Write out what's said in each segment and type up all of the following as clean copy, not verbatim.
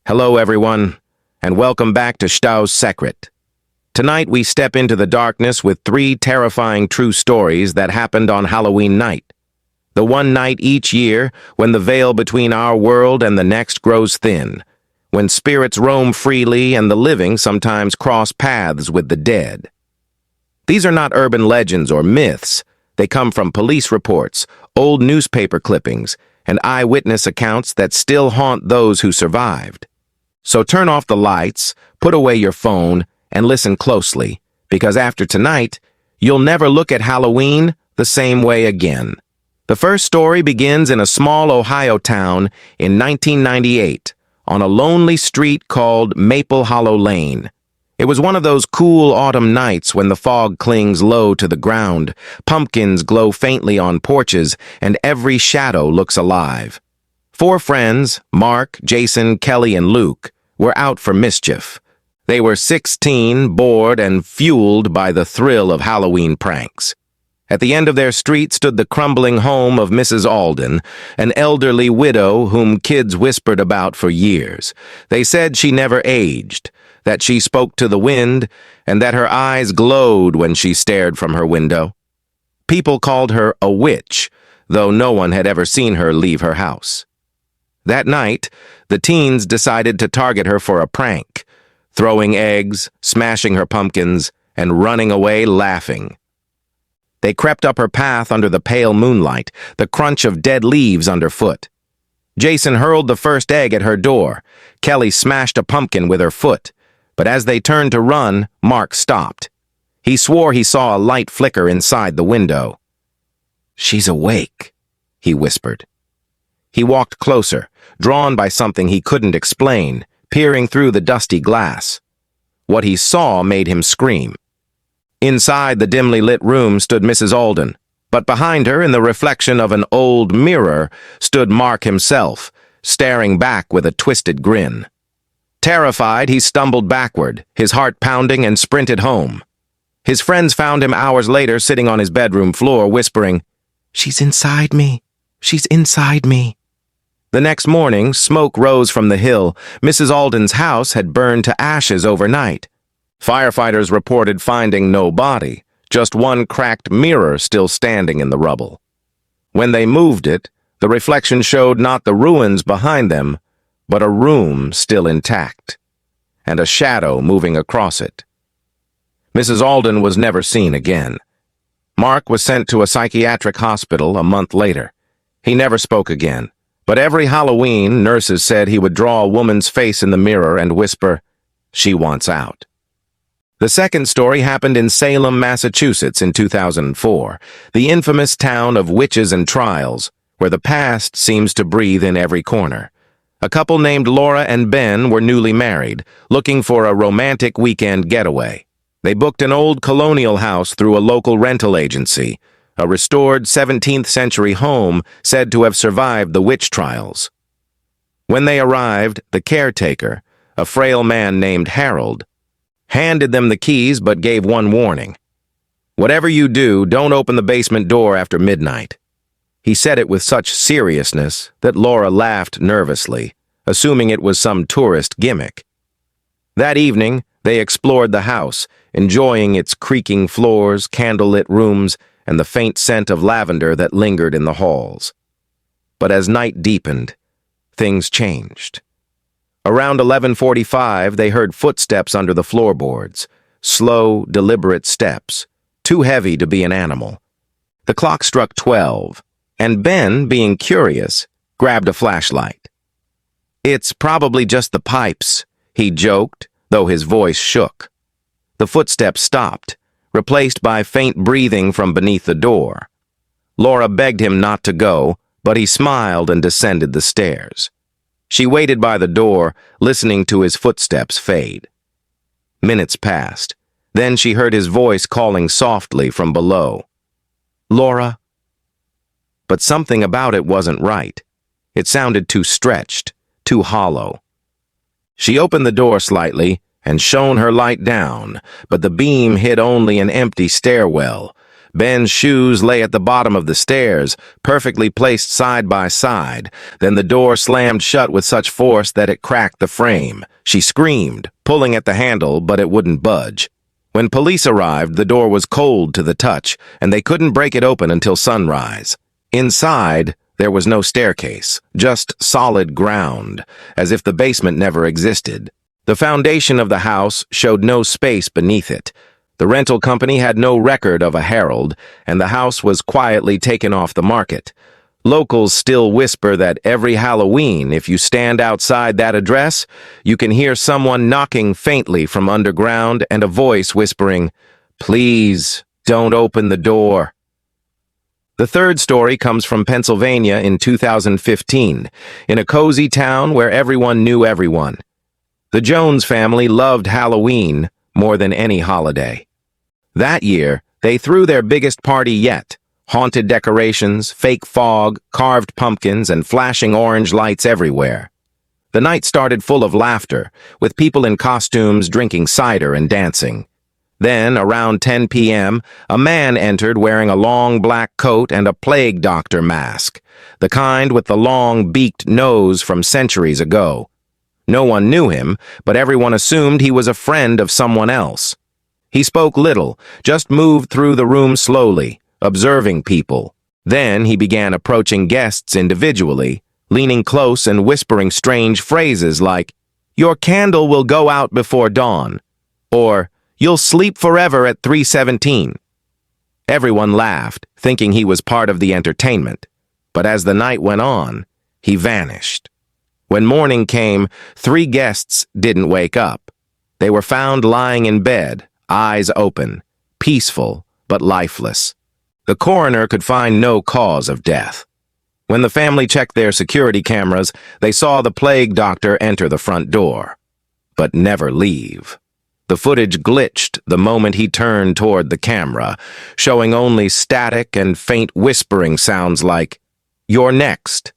Hello, everyone, and welcome back to Shdows Secrit. Tonight, we step into the darkness with three terrifying true stories that happened on Halloween night. The one night each year when the veil between our world and the next grows thin, when spirits roam freely and the living sometimes cross paths with the dead. These are not urban legends or myths. They come from police reports, old newspaper clippings, and eyewitness accounts that still haunt those who survived. So turn off the lights, put away your phone, and listen closely, because after tonight, you'll never look at Halloween the same way again. The first story begins in a small Ohio town in 1998, on a lonely street called Maple Hollow Lane. It was one of those cool autumn nights when the fog clings low to the ground, pumpkins glow faintly on porches, and every shadow looks alive. Four friends, Mark, Jason, Kelly, and Luke, were out for mischief. They were 16, bored, and fueled by the thrill of Halloween pranks. At the end of their street stood the crumbling home of Mrs. Alden, an elderly widow whom kids whispered about for years. They said she never aged, that she spoke to the wind, and that her eyes glowed when she stared from her window. People called her a witch, though no one had ever seen her leave her house. That night, the teens decided to target her for a prank, throwing eggs, smashing her pumpkins, and running away laughing. They crept up her path under the pale moonlight, the crunch of dead leaves underfoot. Jason hurled the first egg at her door. Kelly smashed a pumpkin with her foot, but as they turned to run, Mark stopped. He swore he saw a light flicker inside the window. "She's awake," he whispered. He walked closer, drawn by something he couldn't explain, peering through the dusty glass. What he saw made him scream. Inside the dimly lit room stood Mrs. Alden, but behind her, in the reflection of an old mirror, stood Mark himself, staring back with a twisted grin. Terrified, he stumbled backward, his heart pounding, and sprinted home. His friends found him hours later sitting on his bedroom floor, whispering, "She's inside me. She's inside me." The next morning, smoke rose from the hill. Mrs. Alden's house had burned to ashes overnight. Firefighters reported finding no body, just one cracked mirror still standing in the rubble. When they moved it, the reflection showed not the ruins behind them, but a room still intact, and a shadow moving across it. Mrs. Alden was never seen again. Mark was sent to a psychiatric hospital a month later. He never spoke again. But every Halloween, nurses said he would draw a woman's face in the mirror and whisper, "She wants out." The second story happened in Salem, Massachusetts in 2004, the infamous town of witches and trials, where the past seems to breathe in every corner. A couple named Laura and Ben were newly married, looking for a romantic weekend getaway. They booked an old colonial house through a local rental agency, a restored 17th century home said to have survived the witch trials. When they arrived, the caretaker, a frail man named Harold, handed them the keys but gave one warning. "Whatever you do, don't open the basement door after midnight." He said it with such seriousness that Laura laughed nervously, assuming it was some tourist gimmick. That evening, they explored the house, enjoying its creaking floors, candlelit rooms, and the faint scent of lavender that lingered in the halls. But as night deepened, things changed. Around 11:45, they heard footsteps under the floorboards, slow, deliberate steps, too heavy to be an animal. The clock struck 12, and Ben, being curious, grabbed a flashlight. "It's probably just the pipes," he joked, though his voice shook. The footsteps stopped, replaced by faint breathing from beneath the door. Laura begged him not to go, but he smiled and descended the stairs. She waited by the door, listening to his footsteps fade. Minutes passed. Then she heard his voice calling softly from below. "Laura?" But something about it wasn't right. It sounded too stretched, too hollow. She opened the door slightly and shone her light down, but the beam hid only an empty stairwell, Ben's shoes lay at the bottom of the stairs, perfectly placed side by side. Then the door slammed shut with such force that it cracked the frame. She screamed, pulling at the handle, but it wouldn't budge. When police arrived, the door was cold to the touch, and they couldn't break it open until sunrise. Inside, there was no staircase, just solid ground, as if the basement never existed. The foundation of the house showed no space beneath it. The rental company had no record of a herald, and the house was quietly taken off the market. Locals still whisper that every Halloween, if you stand outside that address, you can hear someone knocking faintly from underground and a voice whispering, "Please, don't open the door." The third story comes from Pennsylvania in 2015, in a cozy town where everyone knew everyone. The Jones family loved Halloween more than any holiday. That year, they threw their biggest party yet. Haunted decorations, fake fog, carved pumpkins, and flashing orange lights everywhere. The night started full of laughter, with people in costumes drinking cider and dancing. Then, around 10 p.m., a man entered wearing a long black coat and a plague doctor mask, the kind with the long, beaked nose from centuries ago. No one knew him, but everyone assumed he was a friend of someone else. He spoke little, just moved through the room slowly, observing people. Then he began approaching guests individually, leaning close and whispering strange phrases like, "Your candle will go out before dawn," or "You'll sleep forever at 3:17. Everyone laughed, thinking he was part of the entertainment. But as the night went on, he vanished. When morning came, 3 guests didn't wake up. They were found lying in bed, eyes open, peaceful but lifeless. The coroner could find no cause of death. When the family checked their security cameras, they saw the plague doctor enter the front door, but never leave. The footage glitched the moment he turned toward the camera, showing only static and faint whispering sounds like, "You're next."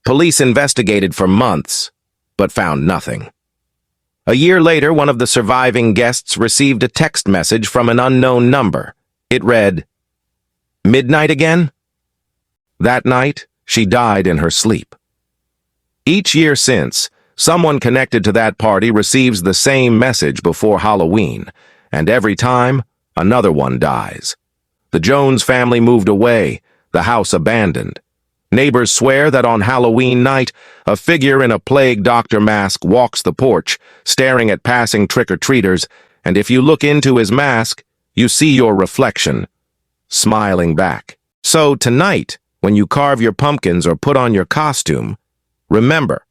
Police investigated for months, but found nothing. A year later, one of the surviving guests received a text message from an unknown number. It read, "Midnight again?" That night, she died in her sleep. Each year since, someone connected to that party receives the same message before Halloween, and every time, another one dies. The Jones family moved away, the house abandoned. Neighbors swear that on Halloween night, a figure in a plague doctor mask walks the porch, staring at passing trick-or-treaters, and if you look into his mask, you see your reflection, smiling back. So tonight, when you carve your pumpkins or put on your costume, remember,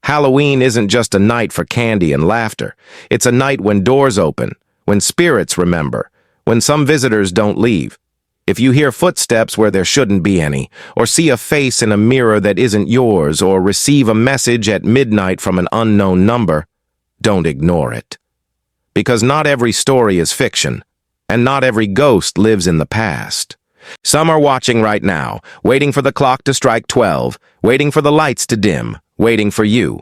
Halloween isn't just a night for candy and laughter. It's a night when doors open, when spirits remember, when some visitors don't leave. If you hear footsteps where there shouldn't be any, or see a face in a mirror that isn't yours, or receive a message at midnight from an unknown number, don't ignore it. Because not every story is fiction, and not every ghost lives in the past. Some are watching right now, waiting for the clock to strike 12, waiting for the lights to dim, waiting for you.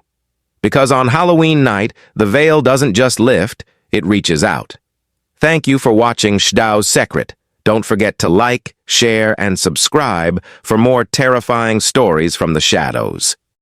Because on Halloween night, the veil doesn't just lift, it reaches out. Thank you for watching Shdows Secrit. Don't forget to like, share, and subscribe for more terrifying stories from the shadows.